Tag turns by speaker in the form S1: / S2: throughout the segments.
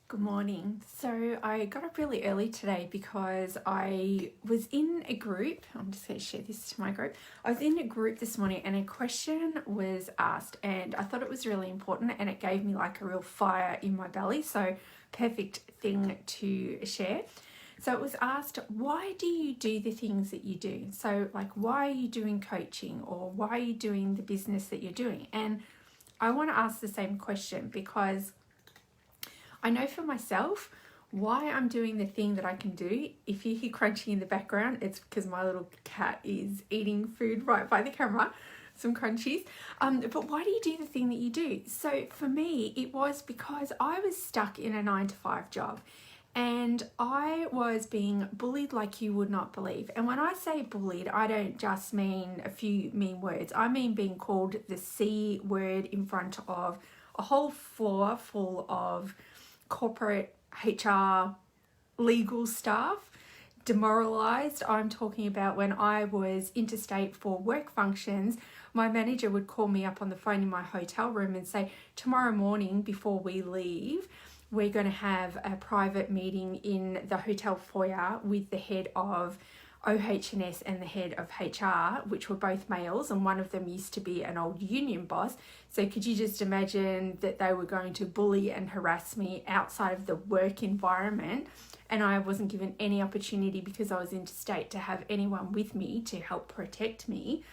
S1: Good morning. So I got up really early today because I was in a group. I'm just going to share this to my group. I was in a group this morning and a question was asked and I thought it was really important and it gave me like a real fire in my belly. So perfect thing to share. So it was asked, why do you do the things that you do? So like, why are you doing coaching or why are you doing the business that you're doing? And I want to ask the same question because I know for myself why I'm doing the thing that I can do. If you hear crunchy in the background, it's because my little cat is eating food right by the camera, some crunchies. But why do you do the thing that you do? So for me, it was because I was stuck in a 9-to-5 job and I was being bullied like you would not believe. And when I say bullied, I don't just mean a few mean words. I mean being called the C word in front of a whole floor full of corporate HR legal staff, demoralized. I'm talking about when I was interstate for work functions, my manager would call me up on the phone in my hotel room and say, tomorrow morning before we leave, we're going to have a private meeting in the hotel foyer with the head of OH&S and the head of HR, which were both males, and one of them used to be an old union boss. So could you just imagine that they were going to bully and harass me outside of the work environment, and I wasn't given any opportunity because I was interstate to have anyone with me to help protect me.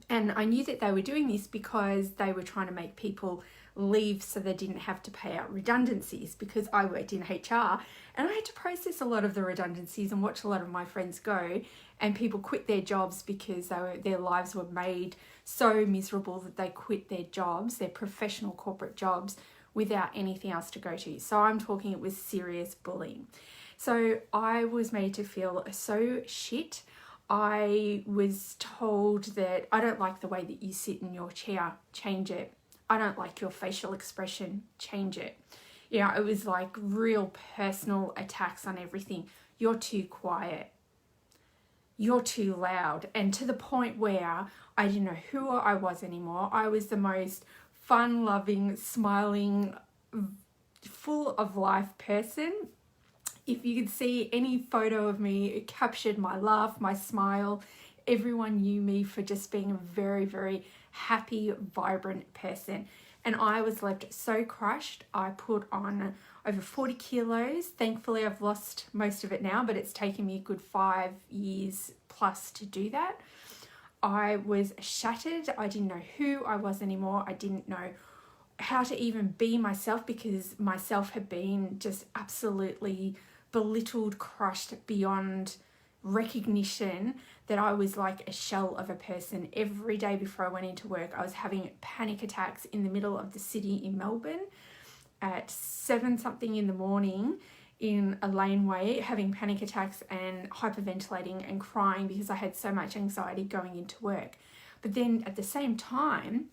S1: And I knew that they were doing this because they were trying to make people leave so they didn't have to pay out redundancies, because I worked in HR and I had to process a lot of the redundancies and watch a lot of my friends go, and people quit their jobs because their lives were made so miserable that they quit their jobs, their professional corporate jobs, without anything else to go to. So I'm talking, it was serious bullying. So I was made to feel so shit. I was told that I don't like the way that you sit in your chair, change it. I don't like your facial expression, change it. Yeah, it was like real personal attacks on everything. You're too quiet. You're too loud. And to the point where I didn't know who I was anymore. I was the most fun-loving, smiling, full of life person. If you could see any photo of me, it captured my laugh, my smile. Everyone knew me for just being a very, very happy, vibrant person. And I was left so crushed. I put on over 40 kilos. Thankfully, I've lost most of it now, but it's taken me a good 5 years plus to do that. I was shattered. I didn't know who I was anymore. I didn't know how to even be myself because myself had been just absolutely belittled, crushed beyond recognition, that I was like a shell of a person. Every day before I went into work, I was having panic attacks in the middle of the city in Melbourne at 7 something in the morning in a laneway, having panic attacks and hyperventilating and crying because I had so much anxiety going into work. But then at the same time,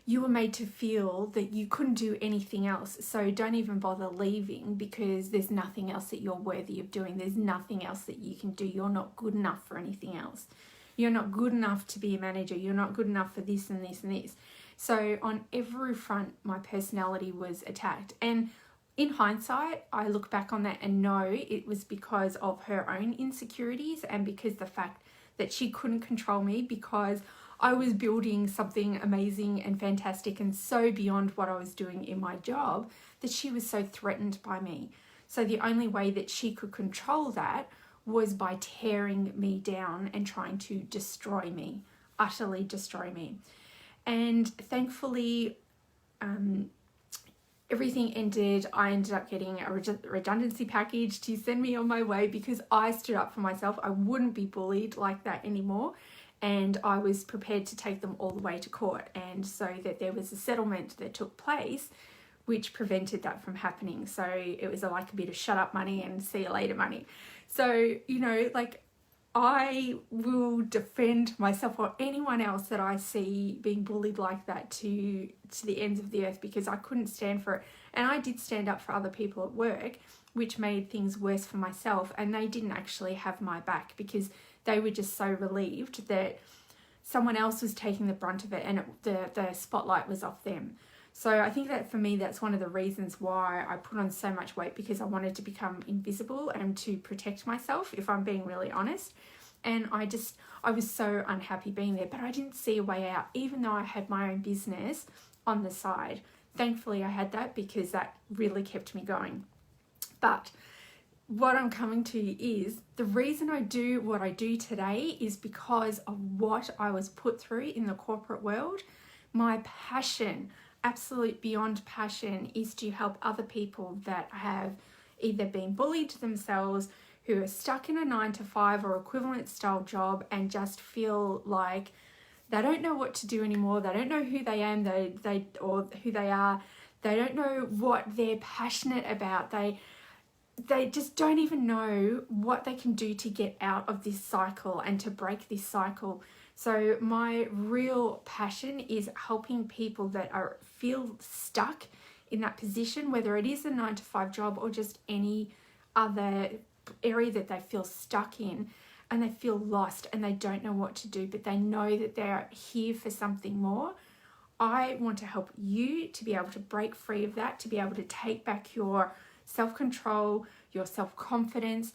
S1: you were made to feel that you couldn't do anything else. So don't even bother leaving because there's nothing else that you're worthy of doing. There's nothing else that you can do. You're not good enough for anything else. You're not good enough to be a manager. You're not good enough for this and this and this. So on every front, my personality was attacked. And in hindsight, I look back on that and know it was because of her own insecurities and because the fact that she couldn't control me because I was building something amazing and fantastic and so beyond what I was doing in my job that she was so threatened by me. So the only way that she could control that was by tearing me down and trying to destroy me, utterly destroy me. And thankfully, everything ended. I ended up getting a redundancy package to send me on my way because I stood up for myself. I wouldn't be bullied like that anymore. And I was prepared to take them all the way to court. And so that there was a settlement that took place which prevented that from happening. So it was like a bit of shut up money and see you later money. So, you know, like I will defend myself or anyone else that I see being bullied like that to the ends of the earth because I couldn't stand for it. And I did stand up for other people at work, which made things worse for myself. And they didn't actually have my back because they were just so relieved that someone else was taking the brunt of it and the spotlight was off them. So I think that for me, that's one of the reasons why I put on so much weight, because I wanted to become invisible and to protect myself, if I'm being really honest. And I was so unhappy being there, but I didn't see a way out, even though I had my own business on the side. Thankfully, I had that, because that really kept me going. But what I'm coming to is the reason I do what I do today is because of what I was put through in the corporate world. My passion, absolute beyond passion, is to help other people that have either been bullied themselves, who are stuck in a 9-to-5 or equivalent style job and just feel like they don't know what to do anymore. They don't know who they am, or who they are. They don't know what they're passionate about. They just don't even know what they can do to get out of this cycle and to break this cycle. So my real passion is helping people that feel stuck in that position, whether it is a 9-to-5 job or just any other area that they feel stuck in, and they feel lost and they don't know what to do, but they know that they're here for something more. I want to help you to be able to break free of that, to be able to take back your self-control, your self-confidence,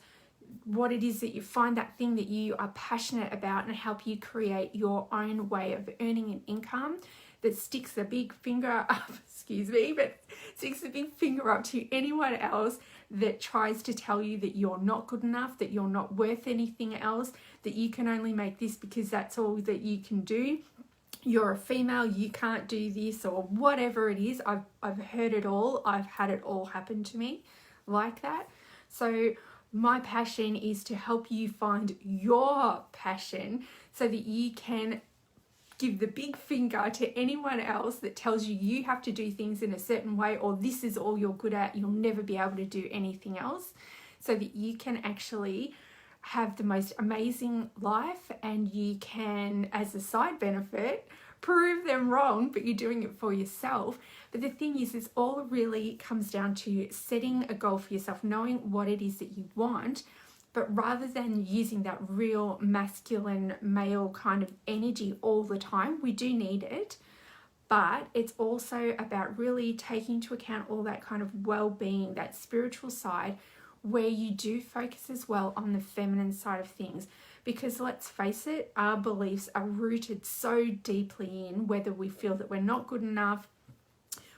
S1: what it is that you find, that thing that you are passionate about, and help you create your own way of earning an income that sticks a big finger up, sticks a big finger up to anyone else that tries to tell you that you're not good enough, that you're not worth anything else, that you can only make this because that's all that you can do. You're a female, you can't do this, or whatever it is. I've heard it all. I've had it all happen to me like that. So my passion is to help you find your passion so that you can give the big finger to anyone else that tells you you have to do things in a certain way, or this is all you're good at, you'll never be able to do anything else, so that you can actually have the most amazing life, and you can, as a side benefit, prove them wrong, but you're doing it for yourself. But the thing is, it all really comes down to setting a goal for yourself, knowing what it is that you want, but rather than using that real masculine male kind of energy all the time, we do need it, but it's also about really taking into account all that kind of well-being, that spiritual side, where you do focus as well on the feminine side of things. Because let's face it, our beliefs are rooted so deeply in whether we feel that we're not good enough,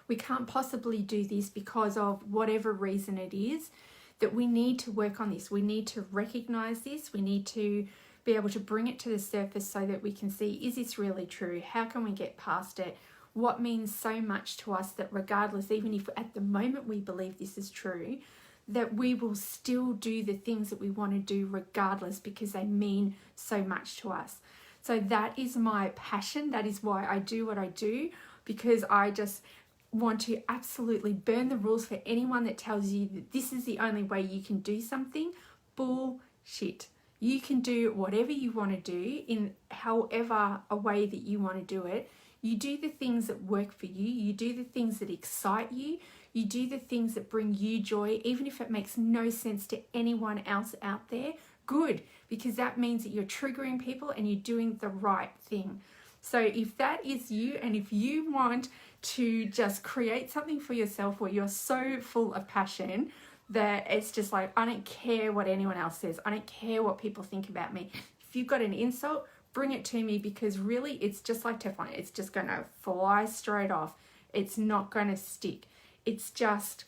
S1: we can't possibly do this because of whatever reason it is, that we need to work on this. We need to recognize this. We need to be able to bring it to the surface so that we can see, is this really true? How can we get past it? What means so much to us that regardless, even if at the moment we believe this is true, that we will still do the things that we want to do regardless, because they mean so much to us. So that is my passion. That is why I do what I do, because I just want to absolutely burn the rules for anyone that tells you that this is the only way you can do something. Bullshit. You can do whatever you want to do in however a way that you want to do it. You do the things that work for you. You do the things that excite you. You do the things that bring you joy, even if it makes no sense to anyone else out there. Good, because that means that you're triggering people and you're doing the right thing. So if that is you, and if you want to just create something for yourself where you're so full of passion that it's just like, I don't care what anyone else says. I don't care what people think about me. If you've got an insult, bring it to me, because really it's just like Teflon. It's just going to fly straight off. It's not going to stick. It's just,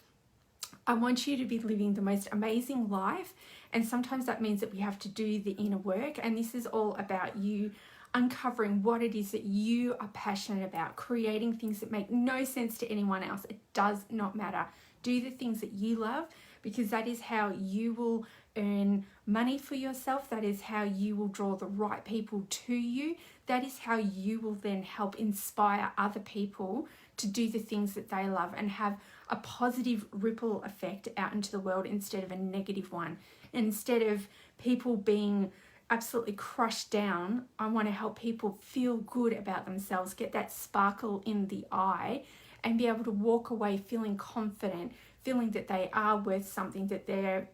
S1: I want you to be living the most amazing life. And sometimes that means that we have to do the inner work. And this is all about you uncovering what it is that you are passionate about, creating things that make no sense to anyone else. It does not matter. Do the things that you love, because that is how you will earn money for yourself. That is how you will draw the right people to you. That is how you will then help inspire other people to do the things that they love and have a positive ripple effect out into the world instead of a negative one. Instead of people being absolutely crushed down, I want to help people feel good about themselves, get that sparkle in the eye, and be able to walk away feeling confident, feeling that they are worth something, that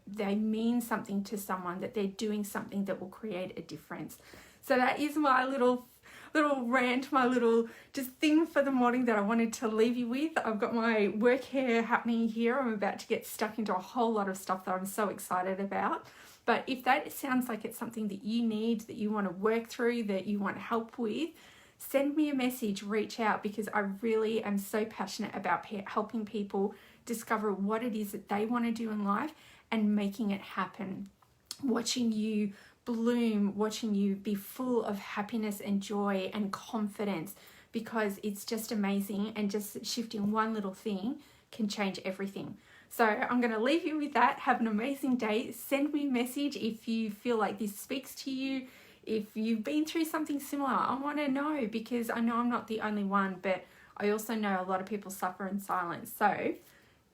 S1: they mean something to someone, that they're doing something that will create a difference. So that is my little little rant, my little just thing for the morning that I wanted to leave you with. I've got my work hair happening here. I'm about to get stuck into a whole lot of stuff that I'm so excited about. But if that sounds like it's something that you need, that you want to work through, that you want help with, send me a message, reach out, because I really am so passionate about helping people discover what it is that they want to do in life and making it happen. Watching you bloom, watching you be full of happiness and joy and confidence, because it's just amazing, and just shifting one little thing can change everything. So I'm going to leave you with that. Have an amazing day. Send me a message if you feel like this speaks to you. If you've been through something similar, I want to know, because I know I'm not the only one, but I also know a lot of people suffer in silence. So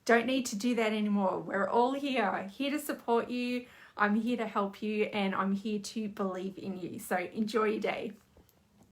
S1: don't need to do that anymore. We're all here to support you. I'm here to help you, and I'm here to believe in you. So enjoy your day.